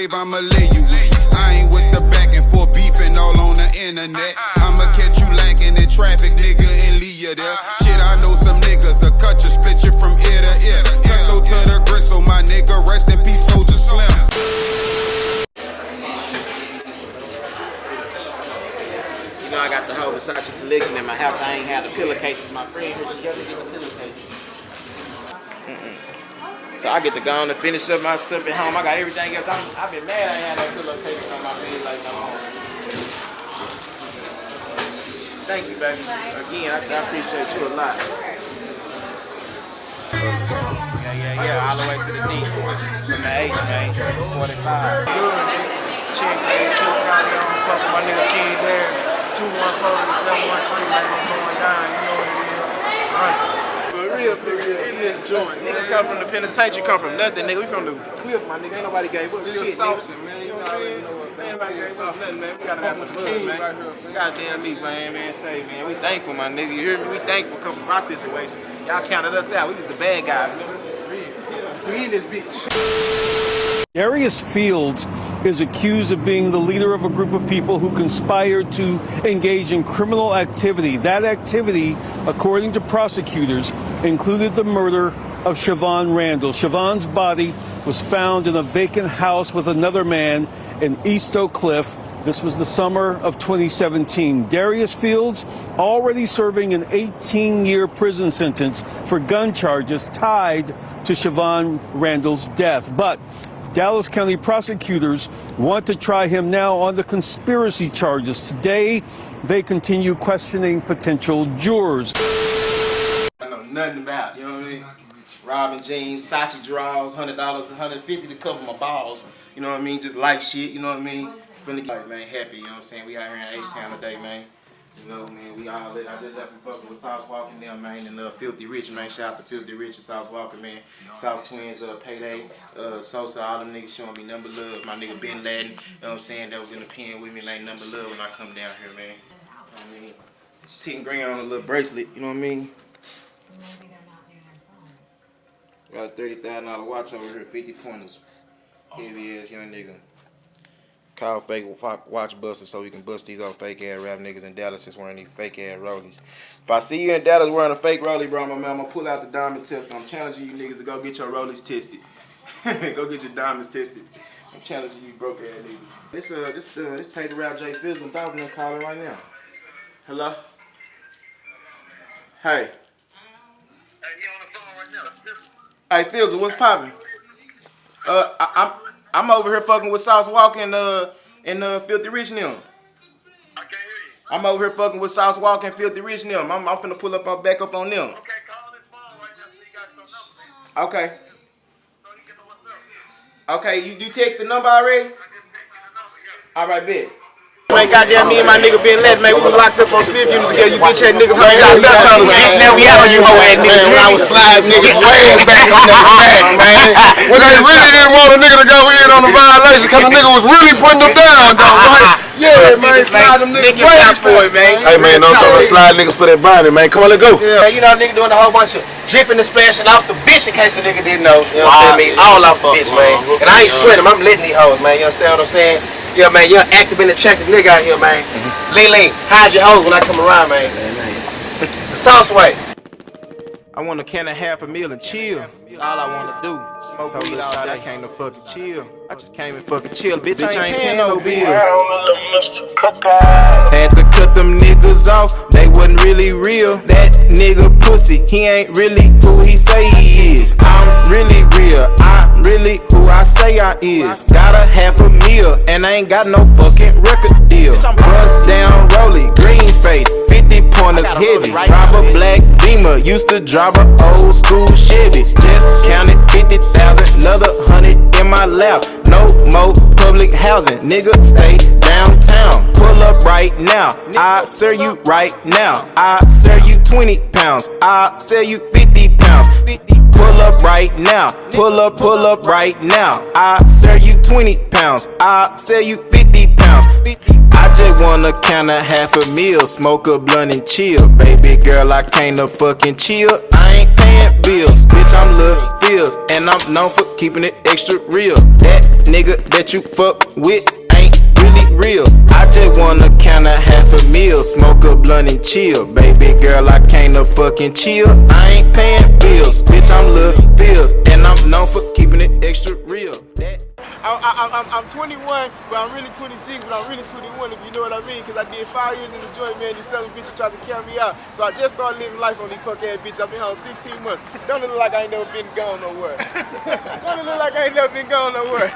grave, I'ma lay you. I ain't with the back and forth beefing all on the internet. I'ma catch you lacking in traffic, nigga, and leave you there. Shit, I know some niggas will cut you, split you from ear to ear. Tussle to the gristle, my nigga, rest in peace, Soldier Slim. You know, I got the whole Versace collection in my house. I ain't had the pillowcases. My friend here, she helped me get the pillowcases. So I get to go on and finish up my stuff at home. I got everything else. I've been mad I ain't had no pillowcases on my bed like no more. Thank you, baby. Again, I appreciate you a lot. Yeah, all the way to the D. From the H, man. 45. Check, man. Killer County on fucking my nigga King there. 214-713, man. It's going down. You know what it is. All right. For real. In this joint. Nigga come from the penitentiary, come from nothing, nigga. We from the cliff, my nigga. Ain't nobody gave us shit, nigga. Man, You know what I'm saying? Ain't nobody gave us nothing, man. We gotta have much love, man. Goddamn me, man. Say, man. We thankful, my nigga. You hear me? We thankful coming from our situations. Y'all counted us out. We was the bad guys. We in this bitch. Darius Fields is accused of being the leader of a group of people who conspired to engage in criminal activity. That activity, according to prosecutors, included the murder of Shavon Randle. Shavon's body was found in a vacant house with another man in East Oak Cliff. This was the summer of 2017. Darius Fields already serving an 18-year prison sentence for gun charges tied to Shavon Randle's death. But Dallas County prosecutors want to try him now on the conspiracy charges. Today, they continue questioning potential jurors. I know nothing about, you know what I mean? Robbing jeans, Sachi draws, $100, $150 to cover my balls. You know what I mean? Just light shit, you know what I mean? Finna get, man, happy, you know what I'm saying? We out here in H-Town today, man. You know, man, we all lit. I just left from fucking with Sauce Walker there, man, and Filthy Rich, man. Shout out to Filthy Rich and Sauce Walker, man. Sauce Twins, Payday, Sosa, all them niggas showing me number love. My nigga Ben Laden, you know what I'm saying, that was in the pen with me, man, number love when I come down here, man. I mean, 10 grand on a little bracelet, you know what I mean? Got a $30,000 watch over here, 50 pointers. Heavy ass young nigga. Call fake watch busters so we can bust these old fake ass rap niggas in Dallas that's wearing these fake ass rollies. If I see you in Dallas wearing a fake rollie, bro, my man, I'm gonna pull out the diamond test. I'm challenging you niggas to go get your rollies tested. Go get your diamonds tested. I'm challenging you broke ass niggas. This paid to rap J Fields. I'm talking to calling right now. Hello? Hey. Hey, you on the phone right now? Hey, Fields, what's poppin'? I'm over here fucking with Sauce Walker and Filthy Rich and them. I can't hear you. I'm over here fucking with Sauce Walker and Filthy Rich and them. I'm finna pull up back up on them. Okay, call this phone right now so you got some numbers. Okay. So you can know what's up. Okay, you text the number already? I just texted the number, yeah. All right, bet. Man, goddamn, me and my nigga Ben Laden, man, we was locked up on Smith Unit together. You bitch ass niggas, man, got nuts on us, bitch. Now we out on you hoe ass niggas. When I was sliding niggas way back on the rack, man. When they really didn't want a nigga to go in on the violation, cause the nigga was really putting them down, though, right? Yeah, man, slide them niggas way back, man. Hey, man, don't talk about slide niggas for that binding, man. Come on, let's go. Yeah, you know, nigga doing a whole bunch of dripping and splashing off the bitch in case a nigga didn't know. You understand me? All off the bitch, man. And I ain't sweating, I'm letting these hoes, man. You understand what I'm saying? Yeah, man, you're an active and attractive nigga out here, man. Lean, hide your hoes when I come around, man. Sauce way. I want a can and half a meal and chill. That's all I want to do. Smoke weed all day. I came to fucking chill. I just came and fucking chill. Bitch, I ain't paying no bills. Had to cut them niggas off. They wasn't really real. That nigga pussy, he ain't really who he say he is. I'm really real. I'm really who I say I is. Got a half a meal and I ain't got no fucking record deal. Bust down rollie, green face, 50 pointers heavy. Drive a black Beamer, used to drive a old school Chevy. Just counted 50,000, another 100 in my lap. No more public housing, nigga stay downtown. Pull up right now, I serve you right now. I serve you 20 pounds, I sell you 50 pounds. Pull up right now, pull up right now. I serve you 20 pounds, I sell you 50 pounds. I I just wanna count a half a meal, smoke a blunt and chill. Baby girl, I can't fucking chill. I ain't paying bills, bitch, I'm Lil Fields, and I'm known for keeping it extra real. That nigga that you fuck with ain't really real. I just wanna count a half a meal, smoke a blunt and chill. Baby girl, I can't fucking chill. I ain't paying bills, bitch, I'm Lil Fields, and I'm known for keeping it extra real. I'm 21, but I'm really 26, but I'm really 21, if you know what I mean, because I did 5 years in the joint, man. These selling bitches tried to count me out. So I just started living life on these punk ass bitches. I've been home 16 months. Don't look like I ain't never been gone nowhere. Don't look like I ain't never been gone nowhere.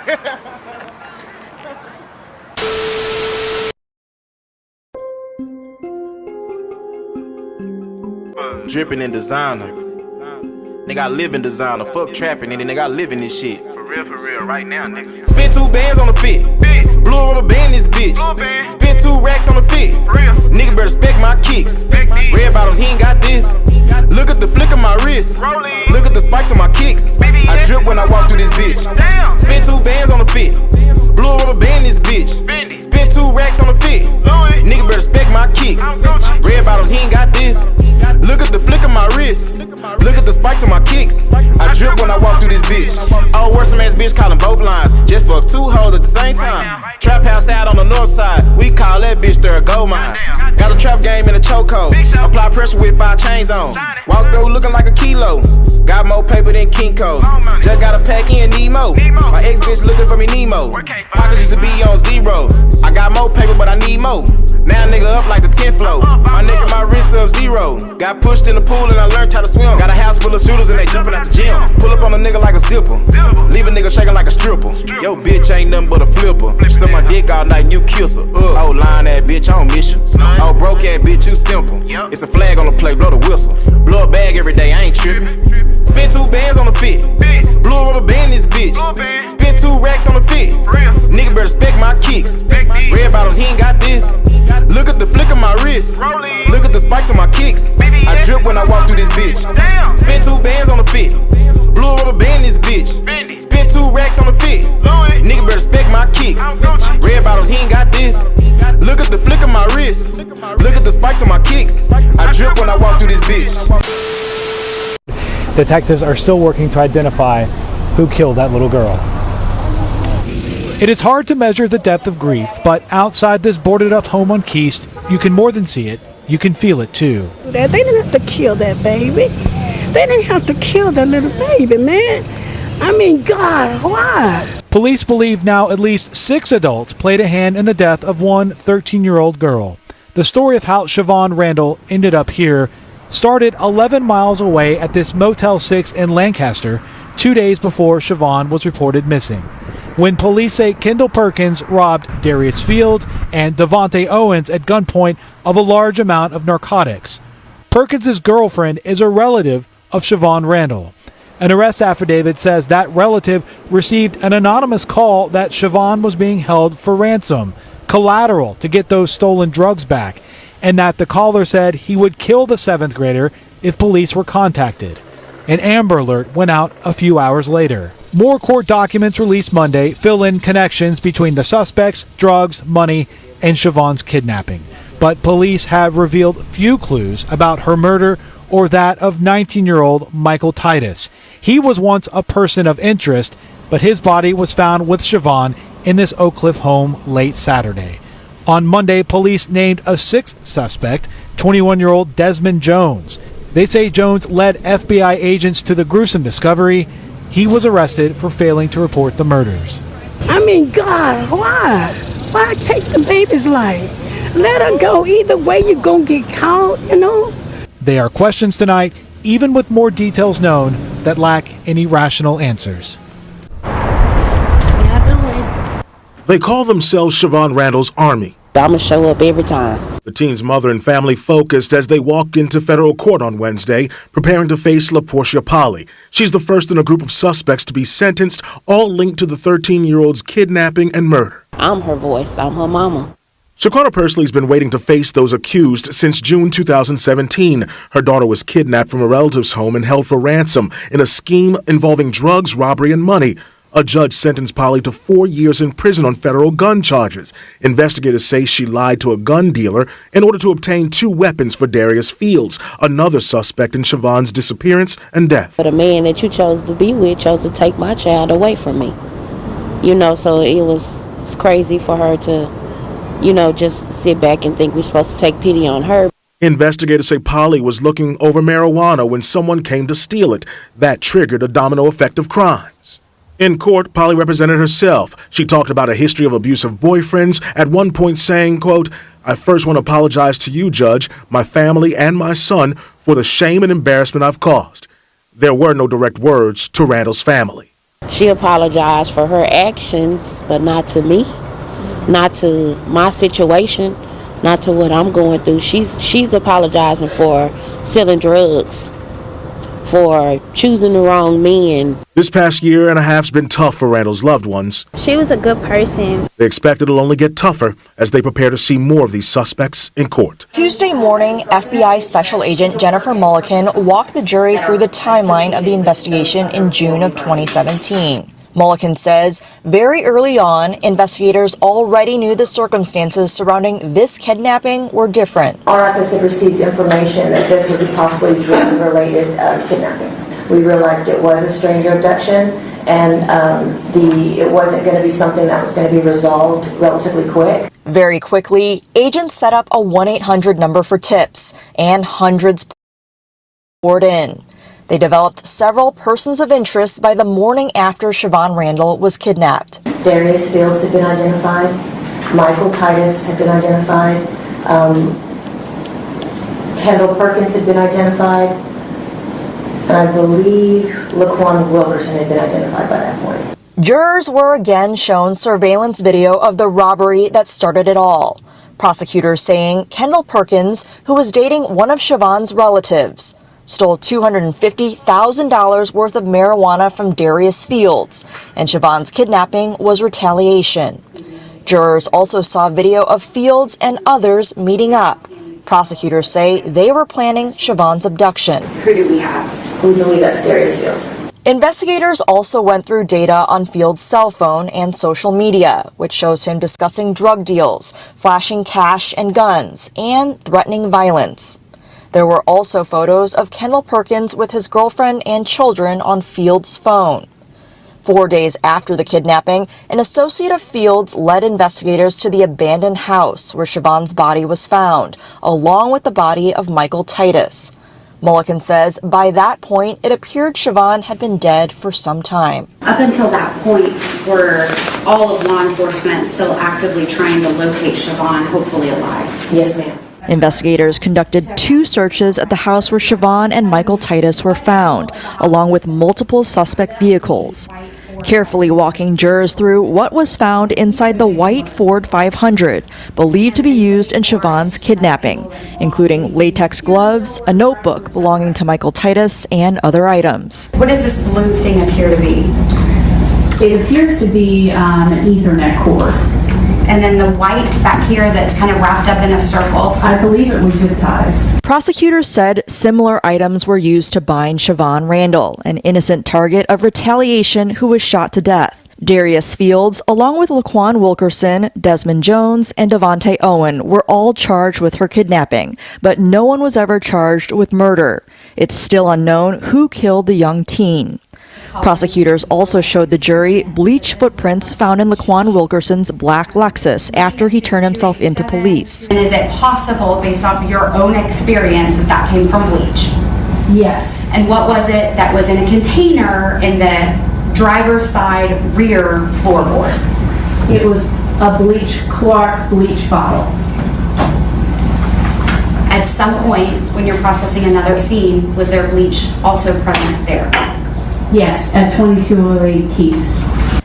Dripping in designer. Nigga, I live in designer. Fuck trapping, and nigga, I live in this shit. For real, right now, nigga. Spent 2 bands on the fit. Blue rubber band this bitch. Spent 2 racks on the fit. Nigga better respect my kicks. Red bottoms, he ain't got this. Look at the flick of my wrist. Look at the spikes on my kicks. I drip when I walk through this bitch. Spent 2 bands on the fit. Blue rubber band this bitch. Spent 2 racks on the fit. Nigga better respect my kicks. Red bottoms, he ain't got this. Look at the flick of my wrist. Look at the spikes on my kicks. I drip when I walk through this bitch. Oh, worse some ass bitch calling both lines. Just fuck 2 hoes at the same time. Trap house out on the north side. We call that bitch third gold mine. Got a trap game in a chokehold. Apply pressure with 5 chains on. Walk through looking like a kilo. Got more paper than Kinko's. Just got a pack in Nemo. My ex bitch looking for me Nemo. Pockets used to be on 0. I got more paper but I need more. Now nigga up like the 10th floor. My nigga my wrist up 0. Got pushed in the pool and I learned how to swim. Got a house full of shooters and they jumping out the gym. Pull up on a nigga like a zipper. Leave a nigga shaking like a stripper. Yo bitch ain't nothing but a flipper. Suck my dick all night and you kiss her. Oh lying ass bitch, I don't miss you. Oh broke ass bitch, you simple. It's a flag on the plate, blow the whistle. Blow a bag every day, I ain't tripping. Spent 2 bands on the fit. Blue rubber band this bitch. Spent 2 racks on the fit. Nigga better respect my kicks. Red bottoms, he ain't got this. Look at the flick of my wrist. Look at the spikes on my kicks. I drip when I walk through this bitch. Spent 2 bands on the fit. Blue rubber band this bitch. Spent 2 racks on the fit. Nigga better respect my kicks. Red bottles, he ain't got this. Look at the flick of my wrist. Look at the spikes on my kicks. I drip when I walk through this bitch. Detectives are still working to identify who killed that little girl. It is hard to measure the depth of grief, but outside this boarded up home on Keast, you can more than see it, you can feel it too. They didn't have to kill that baby. They didn't have to kill that little baby, man. I mean, God, why? Police believe now at least 6 adults played a hand in the death of one 13-year-old girl. The story of how Shavon Randle ended up here started 11 miles away at this Motel 6 in Lancaster 2 days before Shavon was reported missing, when police say Kendall Perkins robbed Darius Fields and Devontae Owens at gunpoint of a large amount of narcotics. Perkins' girlfriend is a relative of Shavon Randle. An arrest affidavit says that relative received an anonymous call that Shavon was being held for ransom, collateral to get those stolen drugs back, and that the caller said he would kill the 7th grader if police were contacted. An Amber Alert went out a few hours later. More court documents released Monday fill in connections between the suspects, drugs, money, and Shavon's kidnapping. But police have revealed few clues about her murder or that of 19-year-old Michael Titus. He was once a person of interest, but his body was found with Shavon in this Oak Cliff home late Saturday. On Monday, police named a 6th suspect, 21-year-old Desmond Jones. They say Jones led FBI agents to the gruesome discovery. He was arrested for failing to report the murders. I mean, God, why? Why take the baby's life? Let her go. Either way, you're going to get caught, you know? They are questions tonight, even with more details known that lack any rational answers. They call themselves Shavon Randle's Army. I'm going to show up every time. The teen's mother and family focused as they walk into federal court on Wednesday, preparing to face LaPortia Polly. She's the first in a group of suspects to be sentenced, all linked to the 13-year-old's kidnapping and murder. I'm her voice. I'm her mama. Shaquana Persley's been waiting to face those accused since June 2017. Her daughter was kidnapped from a relative's home and held for ransom in a scheme involving drugs, robbery, and money. A judge sentenced Polly to 4 years in prison on federal gun charges. Investigators say she lied to a gun dealer in order to obtain 2 weapons for Darius Fields, another suspect in Shavon's disappearance and death. But a man that you chose to be with chose to take my child away from me. So it's crazy for her to, just sit back and think we're supposed to take pity on her. Investigators say Polly was looking over marijuana when someone came to steal it. That triggered a domino effect of crimes. In court, Polly represented herself. She talked about a history of abusive boyfriends, at one point saying, quote, "I first want to apologize to you, Judge, my family, and my son for the shame and embarrassment I've caused." There were no direct words to Randle's family. She apologized for her actions, but not to me, not to my situation, not to what I'm going through. She's apologizing for selling drugs, for choosing the wrong men. This past year and a half's been tough for Randle's loved ones. She was a good person. They expect it'll only get tougher as they prepare to see more of these suspects in court. Tuesday morning, FBI Special Agent Jennifer Mulliken walked the jury through the timeline of the investigation in June of 2017. Mulliken says very early on, investigators already knew the circumstances surrounding this kidnapping were different. Our office had received information that this was a possibly drug-related kidnapping. We realized it was a stranger abduction, and it wasn't going to be something that was going to be resolved relatively quick. Very quickly, agents set up a 1-800 number for tips, and hundreds poured in. They developed several persons of interest by the morning after Shavon Randle was kidnapped. Darius Fields had been identified. Michael Titus had been identified. Kendall Perkins had been identified. And I believe Laquan Wilkerson had been identified by that point. Jurors were again shown surveillance video of the robbery that started it all. Prosecutors saying Kendall Perkins, who was dating one of Shavon's relatives, stole $250,000 worth of marijuana from Darius Fields, and Shavon's kidnapping was retaliation. Jurors also saw video of Fields and others meeting up. Prosecutors say they were planning Shavon's abduction. Who do we have? We believe that's Darius Fields. Investigators also went through data on Fields' cell phone and social media, which shows him discussing drug deals, flashing cash and guns, and threatening violence. There were also photos of Kendall Perkins with his girlfriend and children on Fields' phone. 4 days after the kidnapping, an associate of Fields led investigators to the abandoned house where Shavon's body was found, along with the body of Michael Titus. Mulliken says by that point, it appeared Shavon had been dead for some time. Up until that point, were all of law enforcement still actively trying to locate Shavon, hopefully alive? Yes, ma'am. Investigators conducted 2 searches at the house where Shavon and Michael Titus were found, along with multiple suspect vehicles. Carefully walking jurors through what was found inside the white Ford 500, believed to be used in Shavon's kidnapping, including latex gloves, a notebook belonging to Michael Titus, and other items. What does this blue thing appear to be? It appears to be an Ethernet cord. And then the white back here that's kind of wrapped up in a circle. I believe it was zip ties. Prosecutors said similar items were used to bind Shavon Randle, an innocent target of retaliation who was shot to death. Darius Fields, along with Laquan Wilkerson, Desmond Jones, and Devontae Owen, were all charged with her kidnapping, but no one was ever charged with murder. It's still unknown who killed the young teen. Prosecutors also showed the jury bleach footprints found in Laquan Wilkerson's black Lexus after he turned himself into police. And is it possible, based off of your own experience, that that came from bleach? Yes. And what was it that was in a container in the driver's side rear floorboard? It was a Clorox bleach bottle. At some point, when you're processing another scene, was there bleach also present there? Yes, at 2208 Keast.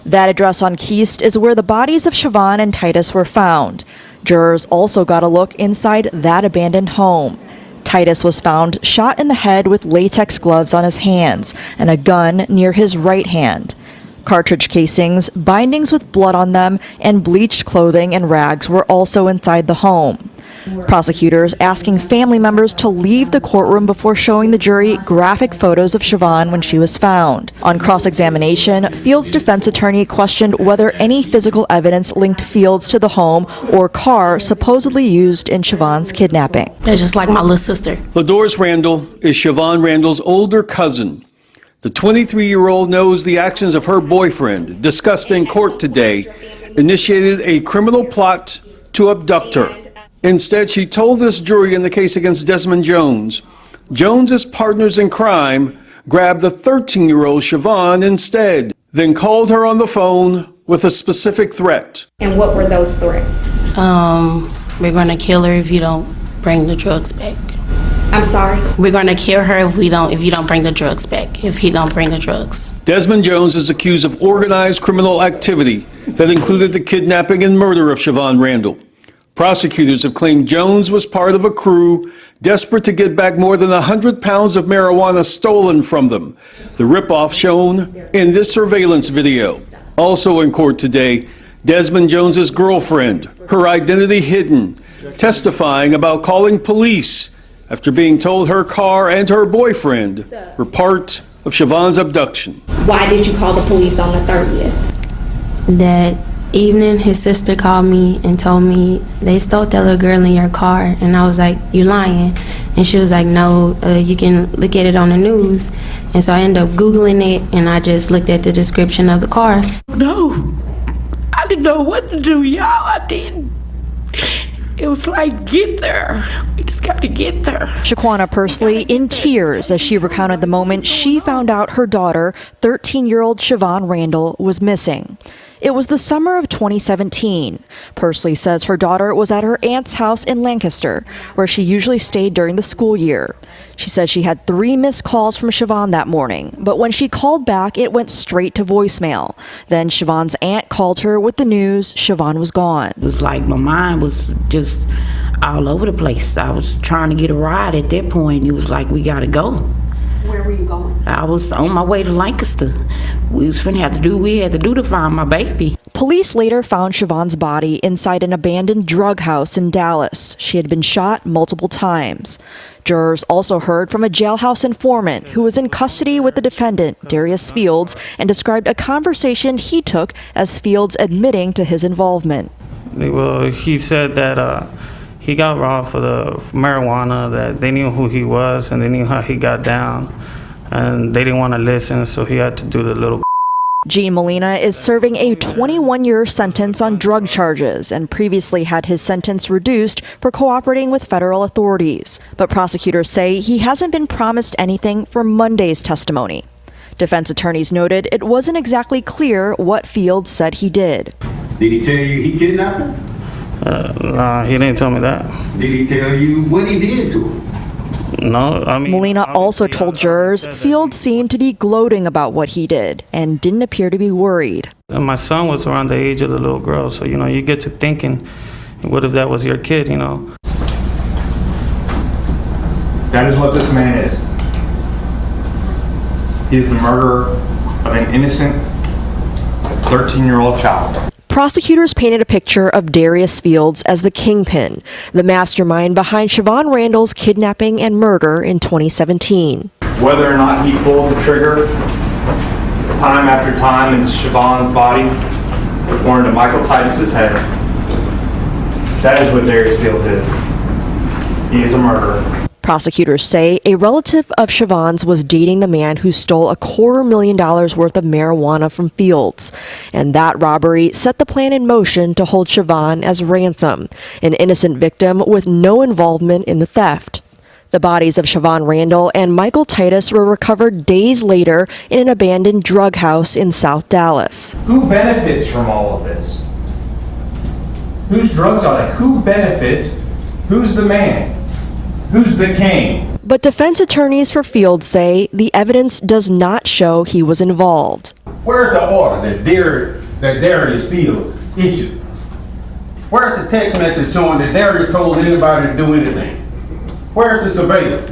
That address on Keast is where the bodies of Shavon and Titus were found. Jurors also got a look inside that abandoned home. Titus was found shot in the head with latex gloves on his hands and a gun near his right hand. Cartridge casings, bindings with blood on them, and bleached clothing and rags were also inside the home. Prosecutors asking family members to leave the courtroom before showing the jury graphic photos of Shavon when she was found. On cross-examination, Fields' defense attorney questioned whether any physical evidence linked Fields to the home or car supposedly used in Shavon's kidnapping. That's just like my little sister. Darius Randle is Shavon Randle's older cousin. The 23-year-old knows the actions of her boyfriend, discussed in court today, initiated a criminal plot to abduct her. Instead, she told this jury in the case against Desmond Jones, Jones's partners in crime grabbed the 13-year-old Shavon instead, then called her on the phone with a specific threat. And what were those threats? We're gonna kill her if you don't bring the drugs back. I'm sorry? We're gonna kill her if you don't bring the drugs back, if he don't bring the drugs. Desmond Jones is accused of organized criminal activity that included the kidnapping and murder of Shavon Randle. Prosecutors have claimed Jones was part of a crew desperate to get back more than 100 pounds of marijuana stolen from them. The ripoff shown in this surveillance video. Also in court today, Desmond Jones's girlfriend, her identity hidden, testifying about calling police after being told her car and her boyfriend were part of Shavon's abduction. Why did you call the police on the 30th? That evening, his sister called me and told me they stole that little girl in your car, and I was like, "You lying?" And she was like, "No, you can look at it on the news." And so I ended up Googling it, and I just looked at the description of the car. No, I didn't know what to do, y'all. I didn't. It was like, get there. We just got to get there. Shaquana Pursley in tears as she recounted the moment she found out her daughter, 13-year-old Shavon Randle, was missing. It was the summer of 2017. Pursley says her daughter was at her aunt's house in Lancaster, where she usually stayed during the school year. She says she had 3 missed calls from Shavon that morning, but when she called back, it went straight to voicemail. Then Shavon's aunt called her with the news Shavon was gone. It was like my mind was just all over the place. I was trying to get a ride at that point. It was like, we got to go. Where were you going? I was on my way to Lancaster. We had to do to find my baby. Police later found Shavon's body inside an abandoned drug house in Dallas. She had been shot multiple times. Jurors also heard from a jailhouse informant who was in custody with the defendant, Darius Fields, and described a conversation he took as Fields admitting to his involvement. Well, he said that he got robbed for the marijuana, that they knew who he was and they knew how he got down, and they didn't want to listen, so he had to do the little. Gene Molina is serving a 21-year sentence on drug charges and previously had his sentence reduced for cooperating with federal authorities. But prosecutors say he hasn't been promised anything for Monday's testimony. Defense attorneys noted it wasn't exactly clear what Fields said he did. Did he tell you he kidnapped him? Nah, he didn't tell me that. Did he tell you what he did to him? No, I mean... Molina also told jurors Fields seemed to be gloating about what he did and didn't appear to be worried. My son was around the age of the little girl, so, you get to thinking, what if that was your kid, That is what this man is. He is the murderer of an innocent 13-year-old child. Prosecutors painted a picture of Darius Fields as the kingpin, the mastermind behind Shavon Randle's kidnapping and murder in 2017. Whether or not he pulled the trigger time after time in Shavon's body or into Michael Titus's head, that is what Darius Fields is. He is a murderer. Prosecutors say a relative of Shavon's was dating the man who stole $250,000 worth of marijuana from Fields, and that robbery set the plan in motion to hold Shavon as ransom, an innocent victim with no involvement in the theft. The bodies of Shavon Randle and Michael Titus were recovered days later in an abandoned drug house in South Dallas. Who benefits from all of this? Whose drugs are they? Who benefits? Who's the man? Who's the king? But defense attorneys for Fields say the evidence does not show he was involved. Where's the order that Darius Fields issued? Where's the text message showing that Darius told anybody to do anything? Where's the surveillance?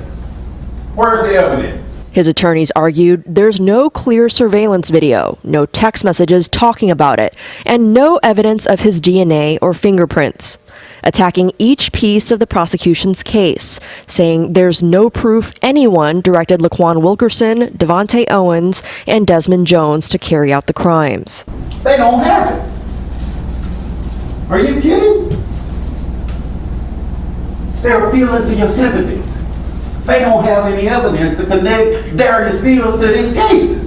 Where's the evidence? His attorneys argued there's no clear surveillance video, no text messages talking about it, and no evidence of his DNA or fingerprints. attacking each piece of the prosecution's case, saying there's no proof anyone directed Laquan Wilkerson, Devontae Owens, and Desmond Jones to carry out the crimes. They don't have it. Are you kidding? They're appealing to your sympathies. They don't have any evidence to connect Darius Fields to this case.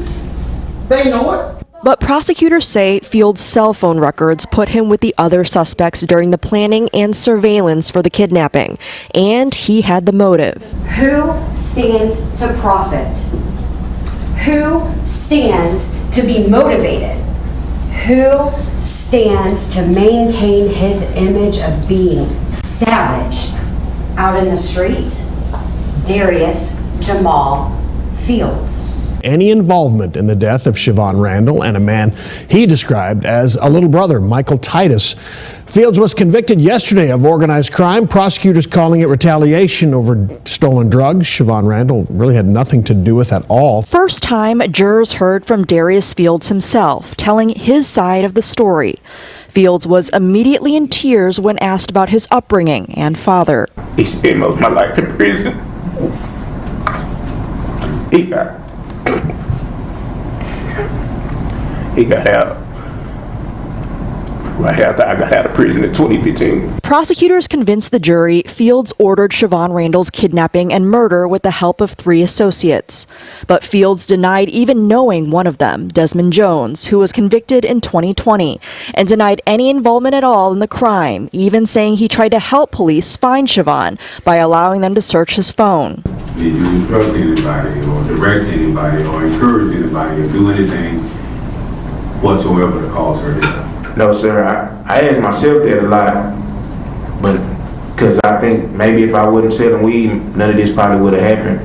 They know it. But prosecutors say Fields' cell phone records put him with the other suspects during the planning and surveillance for the kidnapping, and he had the motive. Who stands to profit? Who stands to be motivated? Who stands to maintain his image of being savage out in the street? Darius Jamal Fields. Any involvement in the death of Shavon Randle and a man he described as a little brother, Michael Titus. Fields was convicted yesterday of organized crime, prosecutors calling it retaliation over stolen drugs. Shavon Randle really had nothing to do with at all. First time jurors heard from Darius Fields himself, telling his side of the story. Fields was immediately in tears when asked about his upbringing and father. He spent most of my life in prison. He got out right after I got out of prison in 2015. Prosecutors convinced the jury Fields ordered Shavon Randle's kidnapping and murder with the help of 3 associates. But Fields denied even knowing one of them, Desmond Jones, who was convicted in 2020, and denied any involvement at all in the crime, even saying he tried to help police find Shavon by allowing them to search his phone. Did you instruct anybody or direct anybody or encourage anybody or do anything whatsoever to cause her death? No, sir. I asked myself that a lot, but because I think maybe if I wasn't selling weed, none of this probably would have happened.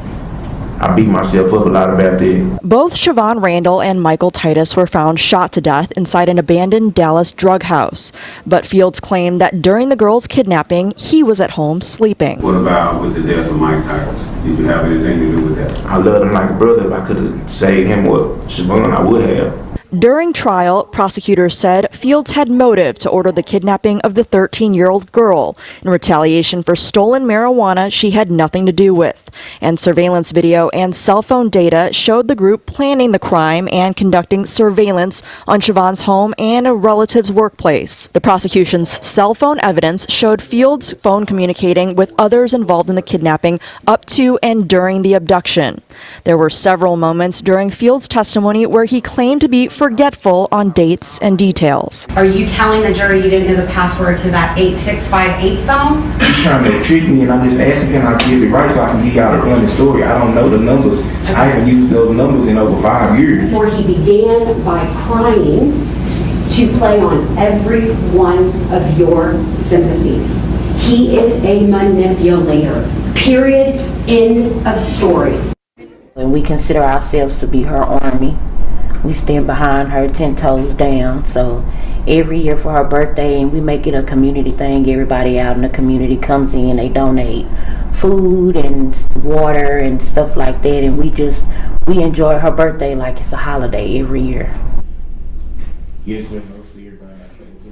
I beat myself up a lot about that. Both Shavon Randle and Michael Titus were found shot to death inside an abandoned Dallas drug house. But Fields claimed that during the girls' kidnapping, he was at home sleeping. What about with the death of Mike Titus? Did you have anything to do with that? I loved him like a brother. If I could have saved him or Shavon, I would have. During trial, prosecutors said Fields had motive to order the kidnapping of the 13-year-old girl in retaliation for stolen marijuana she had nothing to do with. And surveillance video and cell phone data showed the group planning the crime and conducting surveillance on Shavon's home and a relative's workplace. The prosecution's cell phone evidence showed Fields' phone communicating with others involved in the kidnapping up to and during the abduction. There were several moments during Fields' testimony where he claimed to be forgetful on dates and details. Are you telling the jury you didn't know the password to that 8658 phone? He's trying to trick me, and I'm just asking, can I get it right so I can give y'all a running story? I don't know the numbers. Okay. I haven't used those numbers in over 5 years. Before he began by crying to play on every one of your sympathies. He is a manipulator. Period. End of story. And we consider ourselves to be her army. We stand behind her 10 toes down. So every year for her birthday, and we make it a community thing. Everybody out in the community comes in, they donate food and water and stuff like that, and we enjoy her birthday like it's a holiday every year.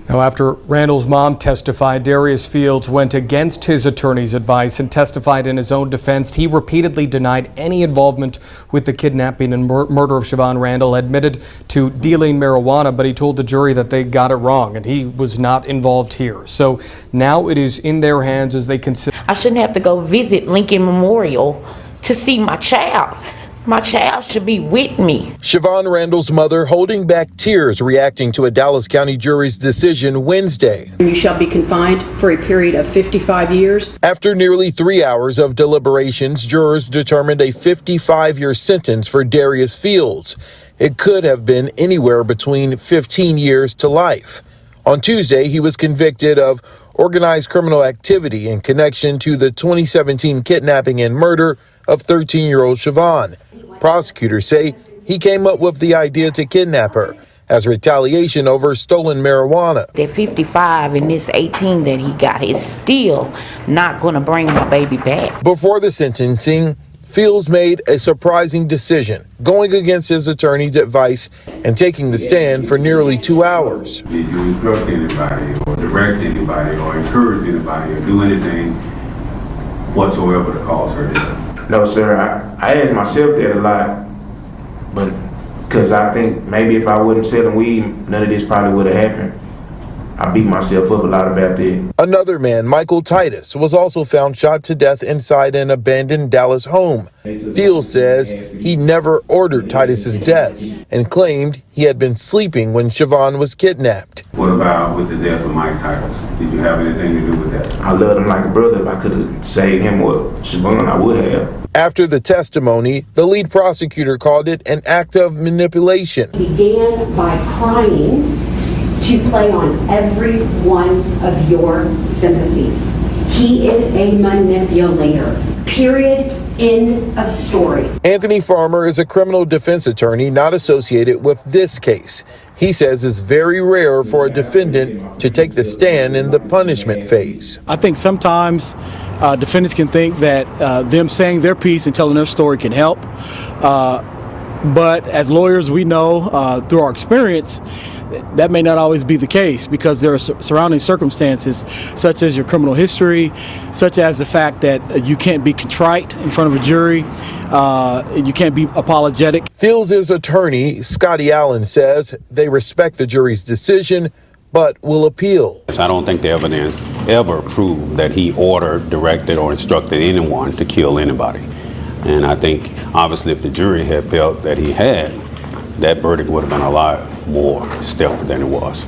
Now, after Randle's mom testified, Darius Fields went against his attorney's advice and testified in his own defense. He repeatedly denied any involvement with the kidnapping and murder of Shavon Randle, admitted to dealing marijuana, but he told the jury that they got it wrong and he was not involved here. So now it is in their hands as they consider. I shouldn't have to go visit Lincoln Memorial to see my child. My child should be with me. Shavon Randle's mother holding back tears, reacting to a Dallas County jury's decision Wednesday. You shall be confined for a period of 55 years. After nearly 3 hours of deliberations, jurors determined a 55-year sentence for Darius Fields. It could have been anywhere between 15 years to life. On Tuesday, he was convicted of organized criminal activity in connection to the 2017 kidnapping and murder of 13-year-old Shavon. Prosecutors say he came up with the idea to kidnap her as retaliation over stolen marijuana. That 55 and this 18 that he got is still not going to bring my baby back. Before the sentencing, Fields made a surprising decision, going against his attorney's advice and taking the stand for nearly 2 hours. Did you instruct anybody or direct anybody or encourage anybody or do anything whatsoever to cause her death? No, sir. I asked myself that a lot, but because I think maybe if I wasn't selling weed, none of this probably would have happened. I beat myself up a lot about that. Another man, Michael Titus, was also found shot to death inside an abandoned Dallas home. Fields says he never ordered Titus's death and claimed he had been sleeping when Shavon was kidnapped. What about with the death of Mike Titus? Did you have anything to do with that? I loved him like a brother. If I could have saved him or Shavon, I would have. After the testimony, the lead prosecutor called it an act of manipulation. He began by crying to play on every one of your sympathies. He is a manipulator. Period. End of story. Anthony Farmer is a criminal defense attorney not associated with this case. He says it's very rare for a defendant to take the stand in the punishment phase. I think sometimes defendants can think that them saying their piece and telling their story can help. But as lawyers, we know through our experience, that may not always be the case because there are surrounding circumstances such as your criminal history, such as the fact that you can't be contrite in front of a jury, and you can't be apologetic. Fields' attorney, Scotty Allen, says they respect the jury's decision, but will appeal. I don't think the evidence ever proved that he ordered, directed, or instructed anyone to kill anybody. And I think, obviously, if the jury had felt that he had, that verdict would have been a lot more stiff than it was.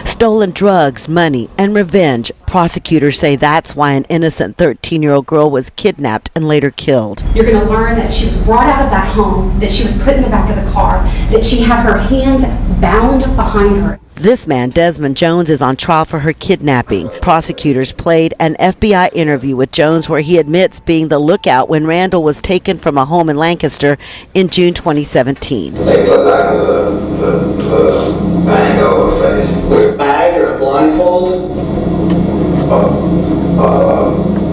Stolen drugs, money, and revenge. Prosecutors say that's why an innocent 13-year-old girl was kidnapped and later killed. You're going to learn that she was brought out of that home, that she was put in the back of the car, that she had her hands bound behind her. This man, Desmond Jones, is on trial for her kidnapping. Prosecutors played an FBI interview with Jones where he admits being the lookout when Randle was taken from a home in Lancaster in June 2017. They put like a bag over her face. With a bag or a blindfold?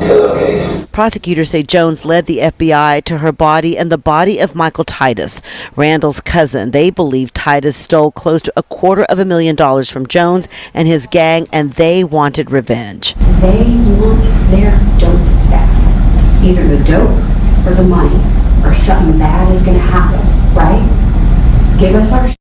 Pillowcase. Prosecutors say Jones led the FBI to her body and the body of Michael Titus, Randle's cousin. They believe Titus stole close to $250,000 from Jones and his gang, and they wanted revenge. They want their dope back. Either the dope or the money, or something bad is going to happen, right? Give us our shit,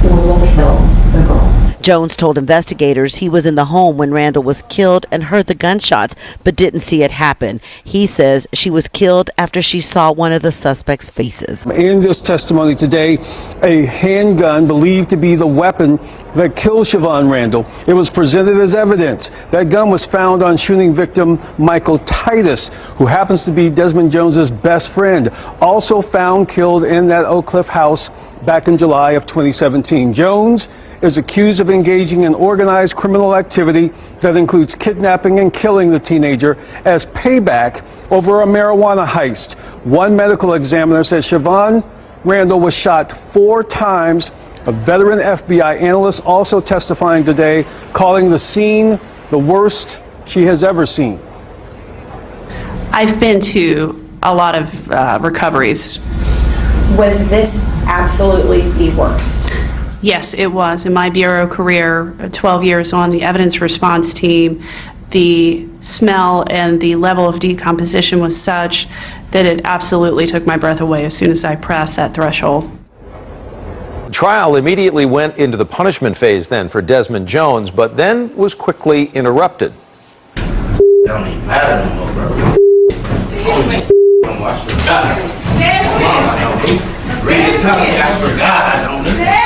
or we'll kill the girl. Jones told investigators he was in the home when Randle was killed and heard the gunshots, but didn't see it happen. He says she was killed after she saw one of the suspects' faces. In this testimony today, a handgun believed to be the weapon that killed Shavon Randle. It was presented as evidence. That gun was found on shooting victim Michael Titus, who happens to be Desmond Jones's best friend, also found killed in that Oak Cliff house back in July of 2017. Jones is accused of engaging in organized criminal activity that includes kidnapping and killing the teenager as payback over a marijuana heist. One medical examiner says Shavon Randle was shot 4 times. A veteran FBI analyst also testifying today, calling the scene the worst she has ever seen. I've been to a lot of recoveries. Was this absolutely the worst? Yes, it was. In my bureau career, 12 years on the evidence response team, the smell and the level of decomposition was such that it absolutely took my breath away as soon as I pressed that threshold. The trial immediately went into the punishment phase then for Desmond Jones, but then was quickly interrupted. It don't even matter no more, bro. Don't watch the God. Read the tongue, that's for God. I don't know.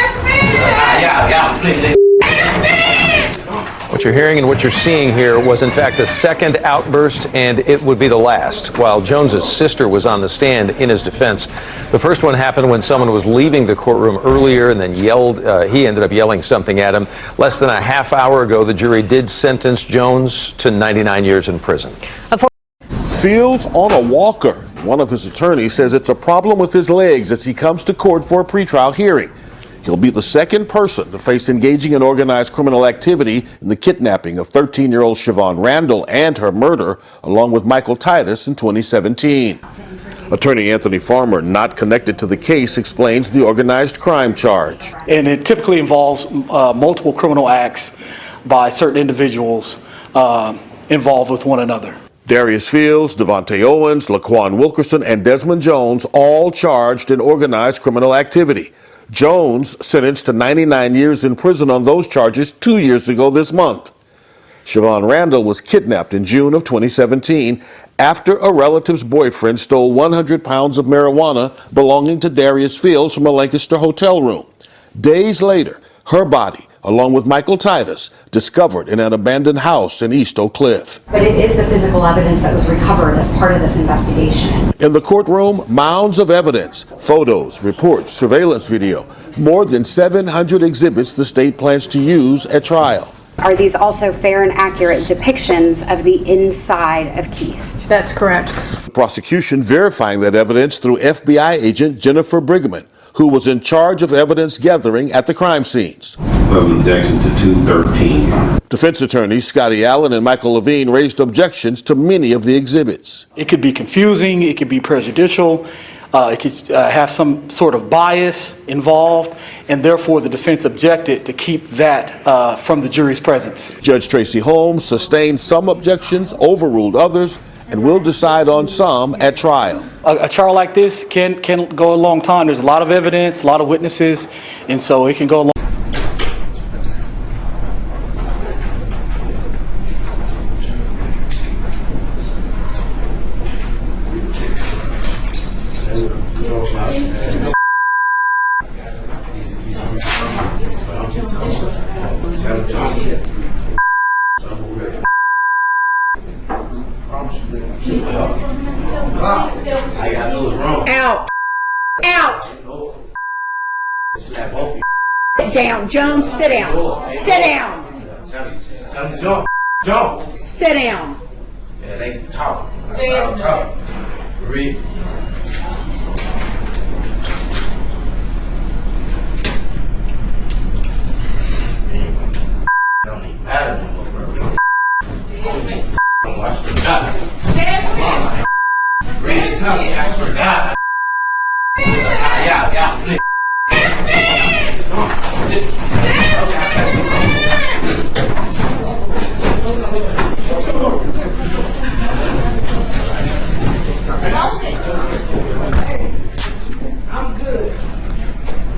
What you're hearing and what you're seeing here was in fact a second outburst, and it would be the last. While Jones's sister was on the stand in his defense, the first one happened when someone was leaving the courtroom earlier and then yelled. He ended up yelling something at him. Less than a half hour ago, the jury did sentence Jones to 99 years in prison. Fields on a walker. One of his attorneys says it's a problem with his legs as he comes to court for a pretrial hearing. He'll be the second person to face engaging in organized criminal activity in the kidnapping of 13-year-old Shavon Randle and her murder, along with Michael Titus in 2017. Attorney Anthony Farmer, not connected to the case, explains the organized crime charge. And it typically involves multiple criminal acts by certain individuals involved with one another. Darius Fields, Devontae Owens, Laquan Wilkerson, and Desmond Jones all charged in organized criminal activity. Jones sentenced to 99 years in prison on those charges 2 years ago this month. Shavon Randle was kidnapped in June of 2017 after a relative's boyfriend stole 100 pounds of marijuana belonging to Darius Fields from a Lancaster hotel room. Days later, her body, along with Michael Titus, discovered in an abandoned house in East Oak Cliff. But it is the physical evidence that was recovered as part of this investigation. In the courtroom, mounds of evidence, photos, reports, surveillance video, more than 700 exhibits the state plans to use at trial. Are these also fair and accurate depictions of the inside of Keist? That's correct. The prosecution verifying that evidence through FBI agent Jennifer Brigham, who was in charge of evidence gathering at the crime scenes. Objection to 213. Defense attorneys Scotty Allen and Michael Levine raised objections to many of the exhibits. It could be confusing, it could be prejudicial, it could have some sort of bias involved, and therefore the defense objected to keep that from the jury's presence. Judge Tracy Holmes sustained some objections, overruled others, and will decide on some at trial. A trial like this can go a long time. There's a lot of evidence, a lot of witnesses, and so it can go a long time. Out. Out. Sit down, Jones. Sit down. Sit down. Tell me, Joe. Sit down. Yeah, they talk. I'm talking. Read. Don't even matter no more, bro. I forgot. Come on, man. Read. Tell me, I forgot. Yeah.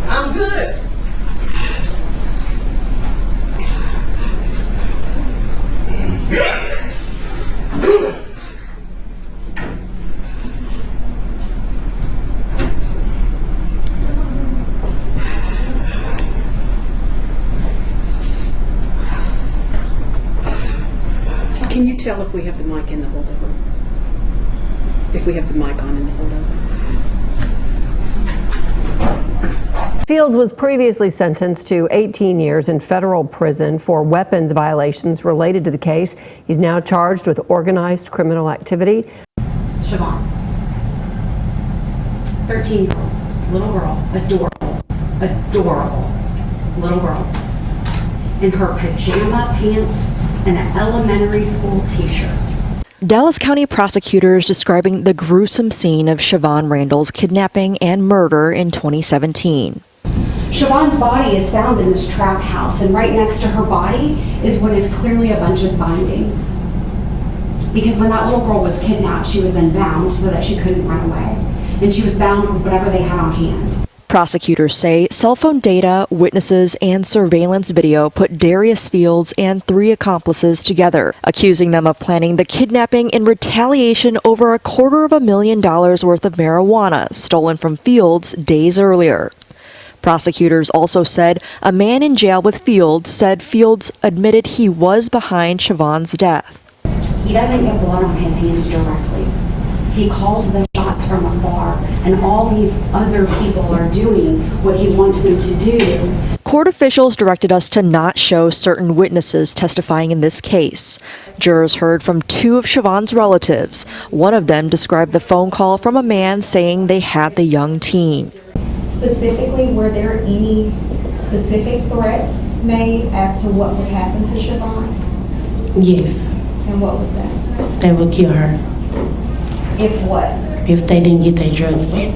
I'm good. Can you tell if we have the mic in the holdover? If we have the mic on in the holdover? Fields was previously sentenced to 18 years in federal prison for weapons violations related to the case. He's now charged with organized criminal activity. Shavon, 13-year-old, little girl, adorable little girl, in her pajama pants and an elementary school t-shirt. Dallas County prosecutors describing the gruesome scene of Shavon Randle's kidnapping and murder in 2017. Shavon's body is found in this trap house, and right next to her body is what is clearly a bunch of bindings. Because when that little girl was kidnapped, she was then bound so that she couldn't run away. And she was bound with whatever they had on hand. Prosecutors say cell phone data, witnesses, and surveillance video put Darius Fields and 3 accomplices together, accusing them of planning the kidnapping in retaliation over $250,000 worth of marijuana stolen from Fields days earlier. Prosecutors also said a man in jail with Fields said Fields admitted he was behind Shavon's death. He doesn't get blood on his hands directly. He calls the shots from afar, and all these other people are doing what he wants them to do. Court officials directed us to not show certain witnesses testifying in this case. Jurors heard from 2 of Shavon's relatives. One of them described the phone call from a man saying they had the young teen. Specifically, were there any specific threats made as to what would happen to Shavon? Yes. And what was that? They would kill her. If what? If they didn't get their drugs back.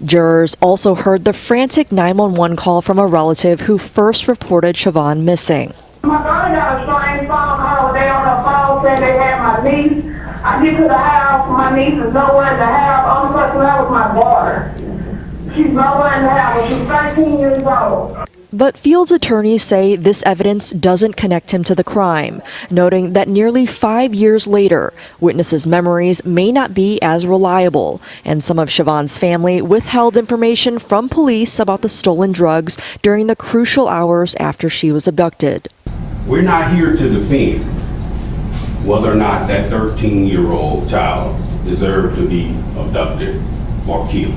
Jurors also heard the frantic 911 call from a relative who first reported Shavon missing. My daughter got a strange phone call. They on the phone saying they had my niece. I get to the house. My niece is nowhere in the house. Only person that was my daughter. She's nowhere in the house. She's 13 years old. But Fields' attorneys say this evidence doesn't connect him to the crime, noting that nearly 5 years later, witnesses' memories may not be as reliable, and some of Shavon's family withheld information from police about the stolen drugs during the crucial hours after she was abducted. We're not here to defend whether or not that 13-year-old child deserved to be abducted or killed.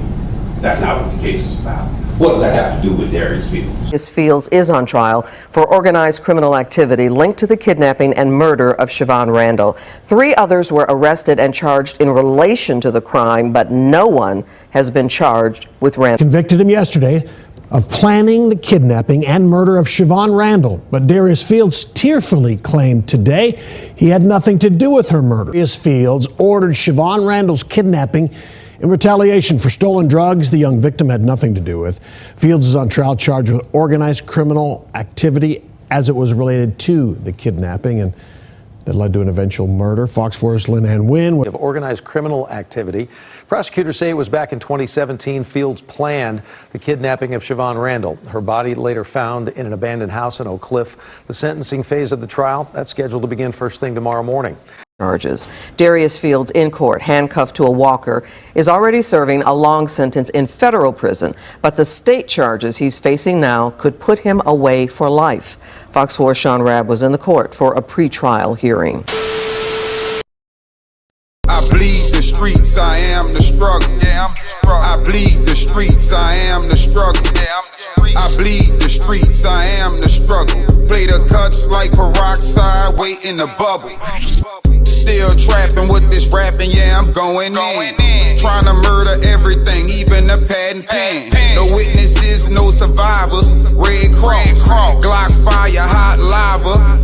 That's not what the case is about. What does that have to do with Darius Fields? Darius Fields is on trial for organized criminal activity linked to the kidnapping and murder of Shavon Randle. 3 others were arrested and charged in relation to the crime, but no one has been charged with Randle. Convicted him yesterday of planning the kidnapping and murder of Shavon Randle, but Darius Fields tearfully claimed today he had nothing to do with her murder. Darius Fields ordered Shavon Randle's kidnapping in retaliation for stolen drugs the young victim had nothing to do with. Fields is on trial charged with organized criminal activity as it was related to the kidnapping and that led to an eventual murder. Fox 4's Lynn Ann Wynn. Of organized criminal activity. Prosecutors say it was back in 2017 Fields planned the kidnapping of Shavon Randle. Her body later found in an abandoned house in Oak Cliff. The sentencing phase of the trial, that's scheduled to begin first thing tomorrow morning. Charges. Darius Fields in court, handcuffed to a walker, is already serving a long sentence in federal prison, but the state charges he's facing now could put him away for life. Fox 4's Sean Rabb was in the court for a pretrial hearing. I bleed the streets, I am the struggle. I bleed the streets, I am the struggle. I bleed the streets, I am the struggle. Play the cuts like peroxide, waiting to bubble. Still trapping with this rapping, yeah, I'm going in. Trying to murder everything, even the pad and pen. No witnesses, no survivors. Red Cross, Glock fire, hot lava.